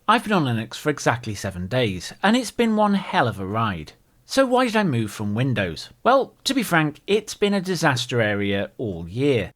I've been on Linux for exactly 7 days, and it's been one hell of a ride. So why did I move from Windows? Well, to be frank, it's been a disaster area all year.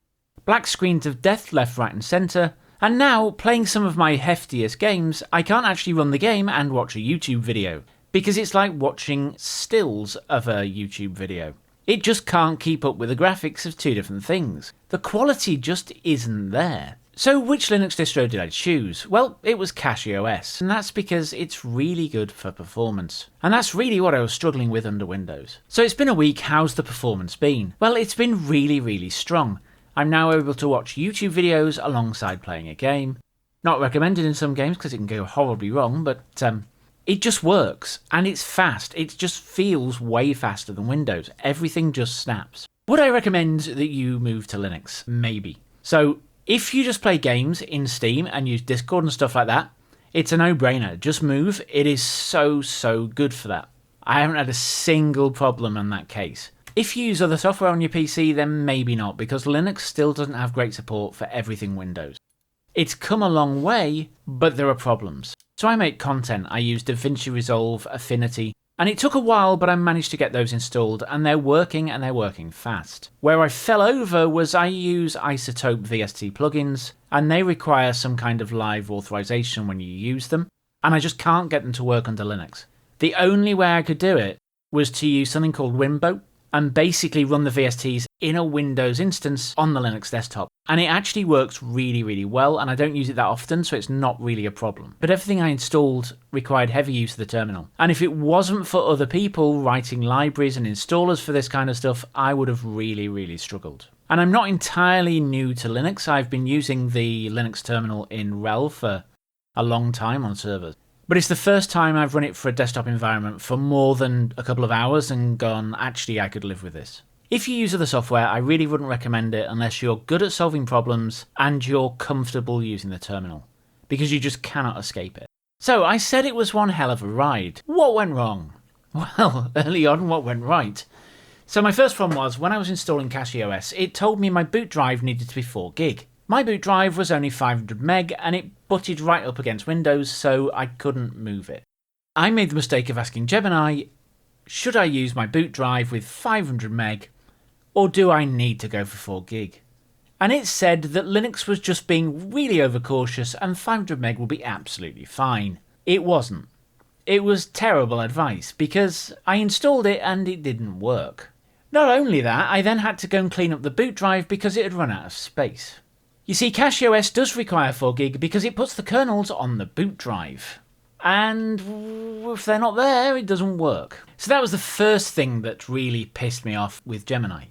Black screens of death left, right and centre, and now, playing some of my heftiest games, I can't actually run the game and watch a YouTube video, because it's like watching stills of a YouTube video. It just can't keep up with the graphics of two different things. The quality just isn't there. So which Linux distro did I choose? Well, it was CachyOS, and that's because it's really good for performance. And that's really what I was struggling with under Windows. So it's been a week, how's the performance been? Well, it's been really strong. I'm now able to watch YouTube videos alongside playing a game. Not recommended in some games because it can go horribly wrong, but it just works, and it's fast. It just feels way faster than Windows. Everything just snaps. Would I recommend that you move to Linux? Maybe. So, if you just play games in Steam and use Discord and stuff like that, it's a no-brainer. Just move. It is so good for that. I haven't had a single problem in that case. If you use other software on your PC, then maybe not, because Linux still doesn't have great support for everything Windows. It's come a long way, but there are problems. So I make content. I use DaVinci Resolve, Affinity, and it took a while, but I managed to get those installed, and they're working fast. Where I fell over was I use Izotope VST plugins, and they require some kind of live authorization when you use them, and I just can't get them to work under Linux. The only way I could do it was to use something called Winboat, and basically run the VSTs in a Windows instance on the Linux desktop. And it actually works really well, and I don't use it that often, so it's not really a problem. But everything I installed required heavy use of the terminal. And if it wasn't for other people writing libraries and installers for this kind of stuff, I would have really struggled. And I'm not entirely new to Linux. I've been using the Linux terminal in RHEL for a long time on servers. But it's the first time I've run it for a desktop environment for more than a couple of hours and gone, actually I could live with this. If you use other software, I really wouldn't recommend it unless you're good at solving problems and you're comfortable using the terminal, because you just cannot escape it. So I said it was one hell of a ride. What went wrong? Well, early on, what went right? So my first problem was, when I was installing CachyOS, it told me my boot drive needed to be 4 gig. My boot drive was only 500 meg and it butted right up against Windows, so I couldn't move it. I made the mistake of asking Gemini, should I use my boot drive with 500 meg or do I need to go for 4 gig? And it said that Linux was just being really overcautious and 500 meg would be absolutely fine. It wasn't. It was terrible advice because I installed it and it didn't work. Not only that, I then had to go and clean up the boot drive because it had run out of space. You see, CachyOS does require 4 gig because it puts the kernels on the boot drive. And if they're not there, it doesn't work. So that was the first thing that really pissed me off with Gemini.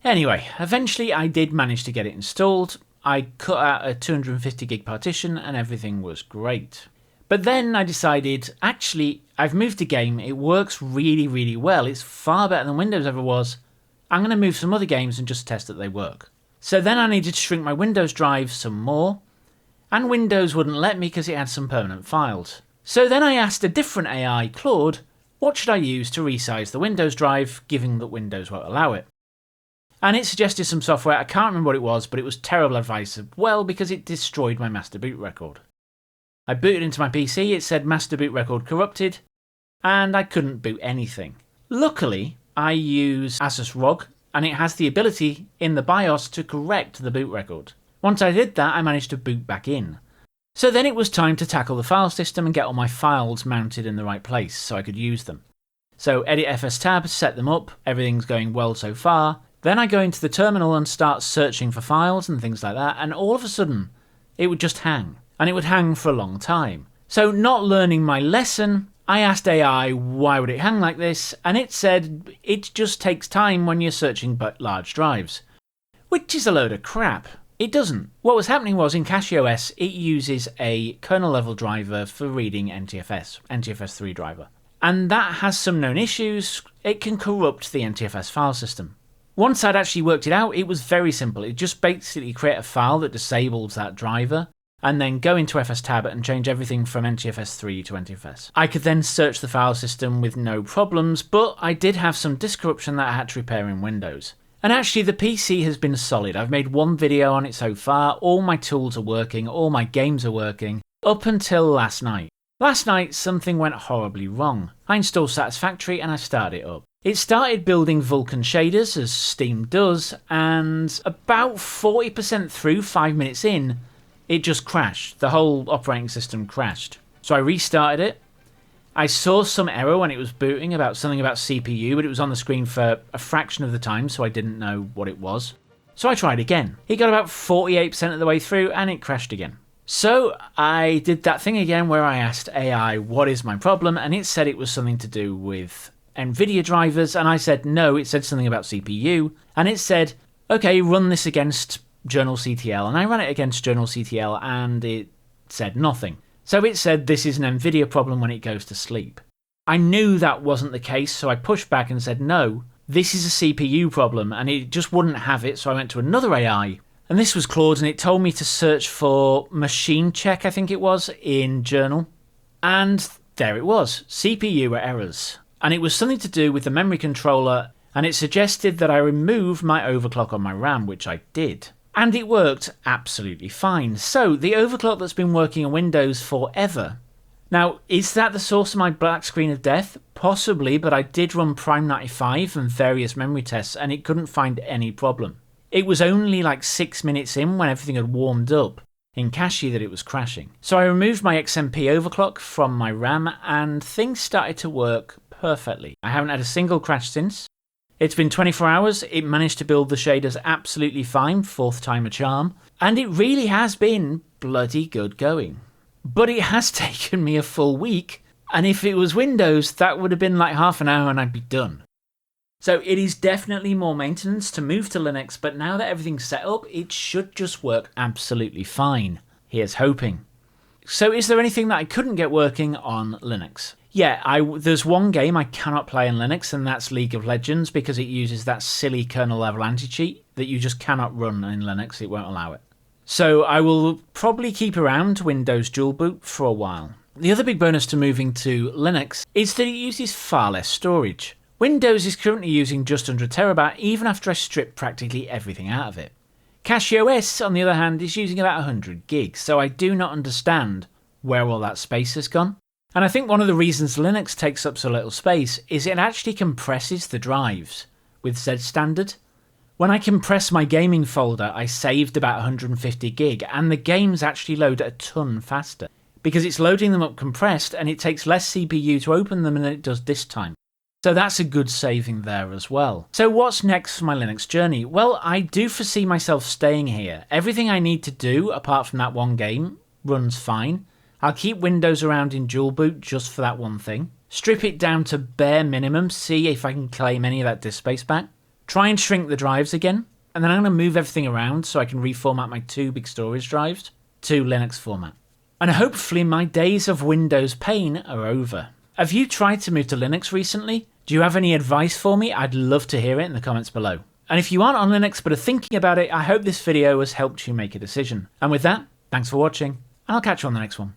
Anyway, eventually I did manage to get it installed. I cut out a 250 gig partition and everything was great. But then I decided, actually, I've moved the game, it works really well, it's far better than Windows ever was. I'm going to move some other games and just test that they work. So then I needed to shrink my Windows drive some more, and Windows wouldn't let me because it had some permanent files. So then I asked a different AI, Claude, what should I use to resize the Windows drive, given that Windows won't allow it? And it suggested some software, I can't remember what it was, but it was terrible advice, well, because it destroyed my master boot record. I booted into my PC, it said master boot record corrupted, and I couldn't boot anything. Luckily, I use Asus ROG, and it has the ability in the BIOS to correct the boot record. Once I did that, I managed to boot back in. So then it was time to tackle the file system and get all my files mounted in the right place so I could use them. So edit FS tab, set them up, everything's going well so far. Then I go into the terminal and start searching for files and things like that, and all of a sudden, it would just hang. And it would hang for a long time. So not learning my lesson, I asked AI why would it hang like this, and it said it just takes time when you're searching large drives. Which is a load of crap. It doesn't. What was happening was in CachyOS it uses a kernel-level driver for reading NTFS, NTFS 3 driver. And that has some known issues. It can corrupt the NTFS file system. Once I'd actually worked it out, it was very simple. It just basically create a file that disables that driver, and then go into FS tab and change everything from NTFS 3 to NTFS. I could then search the file system with no problems, but I did have some disk corruption that I had to repair in Windows. And actually the PC has been solid. I've made one video on it so far, all my tools are working, all my games are working. up until last night. Last night, something went horribly wrong. I installed Satisfactory and I started it up. It started building Vulkan shaders, as Steam does, and about 40% through, 5 minutes in, it just crashed. The whole operating system crashed. So I restarted it. I saw some error when it was booting about something about CPU, but it was on the screen for a fraction of the time, so I didn't know what it was. So I tried again. It got about 48% of the way through, and it crashed again. So I did that thing again where I asked AI, what is my problem? And it said it was something to do with NVIDIA drivers, and I said no, it said something about CPU, and it said, okay, run this against journalctl, and I ran it against journalctl, and it said nothing. So it said this is an NVIDIA problem when it goes to sleep. I knew that wasn't the case, so I pushed back and said no, this is a CPU problem, and it just wouldn't have it, so I went to another AI, and this was Claude, and it told me to search for machine check, I think it was, in journal, and there it was, CPU errors. And it was something to do with the memory controller, and it suggested that I remove my overclock on my RAM, which I did. And it worked absolutely fine. So, the overclock that's been working on Windows forever. Now, is that the source of my black screen of death? Possibly, but I did run Prime 95 and various memory tests, and it couldn't find any problem. It was only like 6 minutes in when everything had warmed up in Cachy that it was crashing. So I removed my XMP overclock from my RAM, and things started to work perfectly. I haven't had a single crash since. It's been 24 hours, it managed to build the shaders absolutely fine, 4th time a charm, and it really has been bloody good going. But it has taken me a full week, and if it was Windows, that would have been like half an hour and I'd be done. So it is definitely more maintenance to move to Linux, but now that everything's set up, it should just work absolutely fine. Here's hoping. So is there anything that I couldn't get working on Linux? Yeah, there's one game I cannot play in Linux, and that's League of Legends, because it uses that silly kernel-level anti-cheat that you just cannot run in Linux, it won't allow it. So I will probably keep around Windows Dual Boot for a while. The other big bonus to moving to Linux is that it uses far less storage. Windows is currently using just under a terabyte, even after I strip practically everything out of it. CachyOS, on the other hand, is using about 100 gigs, so I do not understand where all that space has gone. And I think one of the reasons Linux takes up so little space is it actually compresses the drives with Zstandard. When I compress my gaming folder, I saved about 150 gig, and the games actually load a ton faster, because it's loading them up compressed, and it takes less CPU to open them than it does this time. So that's a good saving there as well. So what's next for my Linux journey? Well, I do foresee myself staying here. Everything I need to do, apart from that one game, runs fine. I'll keep Windows around in dual boot just for that one thing. Strip it down to bare minimum, see if I can claim any of that disk space back. Try and shrink the drives again. And then I'm going to move everything around so I can reformat my 2 big storage drives to Linux format. And hopefully my days of Windows pain are over. Have you tried to move to Linux recently? Do you have any advice for me? I'd love to hear it in the comments below. And if you aren't on Linux but are thinking about it, I hope this video has helped you make a decision. And with that, thanks for watching, and I'll catch you on the next one.